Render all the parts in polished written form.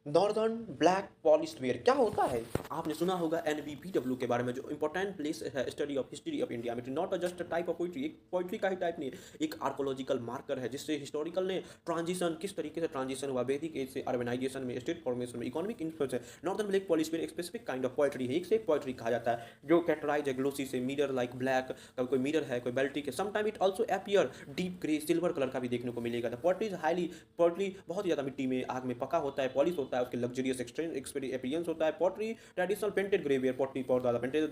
Northern black polished where क्या होता है? आपने सुना होगा एनबीपीडब्ल्यू के बारे में, जो इंपॉर्टेंट प्लेस है study of history of India में। Not just a type of poetry, एक पोइट्री का ही टाइप नहीं है, एक आर्कोलॉजिकल मार्कर है जिससे हिस्टोरिकल ने ट्रांजिशन किस तरीके से ट्रांजिशन हुआ वैदिक एज से अर्बनाइजेशन में, स्टेट फॉर्मेशन में, इकोनॉमिक इन्फ्लुएंस है। नॉर्दर्न ब्लैक पॉलिश्ड वेयर एक स्पेसिफिक काइंड ऑफ पोइट्री है, एक से एक पोइट्री कहा जाता है जो कैरेक्टराइज है ग्लोसी से, मिरर लाइक ब्लैक, कोई मिरर है, कोई बेल्टिक है। Sometime it also appear deep grey silver colour का भी देखने को मिलेगा। The poetry is highly, poetry बहुत ज़्यादा मिट्टी में आग में पका होता है, पॉलिश होता है, उसके लग्जरियस एक्सपीरियंस होता है। Pottery traditional painted grey ware, pottery बहुत ज़्यादा painted.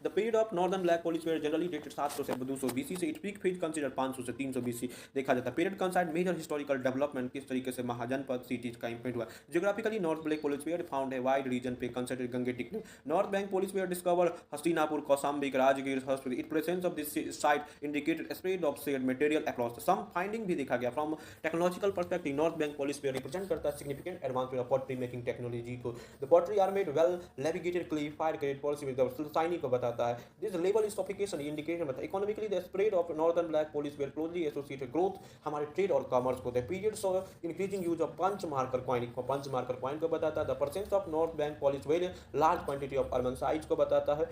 The period of northern black polish ware generally dated 700 से 200 बीसी से। इट पीक फेज कंसीडर 500 से 300 बीसी देखा जाता है। Period consider major historical development, किस तरीके से महाजनपद सिटीज का इंपेक्ट हुआ। Geographically north black polish ware found है वाइड रीजन पे कंसिडर गंगेटिक ने। North bank polish ware discover Hastinapur, कौसाम्बिक, Rajgir, Hastinapur. It presence of this site indicated spread of shade material across. Some finding भी देखा गया from technological perspective. North bank polish ware represent करता है significant advancement of pottery making technology को। The pottery are made well navigated clay fire grade polish with the shining को बताता है। This level is sophistication indication बताता है। Economically the spread of northern black polish ware closely associated growth हमारे trade और commerce को। The periods of increasing use of punch marker coin को, punch marker coin को बताता है। The percent of north bank polish ware large quantity of urban size को बताता है।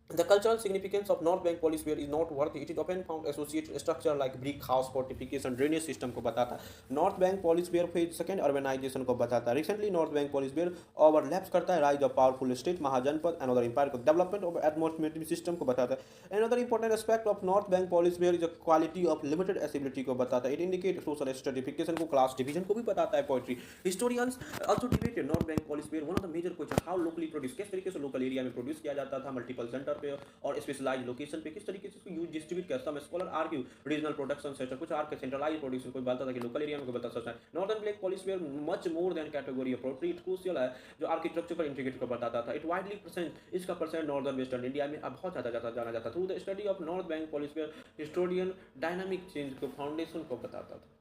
The cultural significance of North Bank Police Wear is noteworthy. It is often found associated structure like brick house, fortification, drainage system को बताता है। North Bank Police Wear phase second urbanization को बताता है। Recently North Bank Police Wear overlaps करता है rise of powerful state महाजनपद another empire को। Development of administrative system को बताता है। Another important aspect of North Bank Police Wear is the quality of limited accessibility को बताता है। It indicates social stratification को, class division को भी बताता है poetry। Historians also debated North Bank Police Wear one of the major question how locally produced, किस तरीके से local area में produce किया जाता था multiple center पे और स्पेशलाइज लोकेशन पे किस तरीके से इसको यूज डिस्ट्रीब्यूट किया। Some scholar argue regional production sector, कुछ आर्क सेंट्रलाइज प्रोडक्शन, कोई बोलता था कि लोकल एरिया में, कोई बता सकता है। Northern black polish ware much more than category of pottery. It crucial है जो आर्किटेक्चर पर इंटीग्रेट को बताता था। इट वाइडली प्रेजेंट, इसका परसेंट नॉर्दर्न वेस्टर्न इंडिया में अब बहुत ज़्यादा जाना जाता। Through the study of north bank polish ware historian dynamic change को फाउंडेशन को बताता था।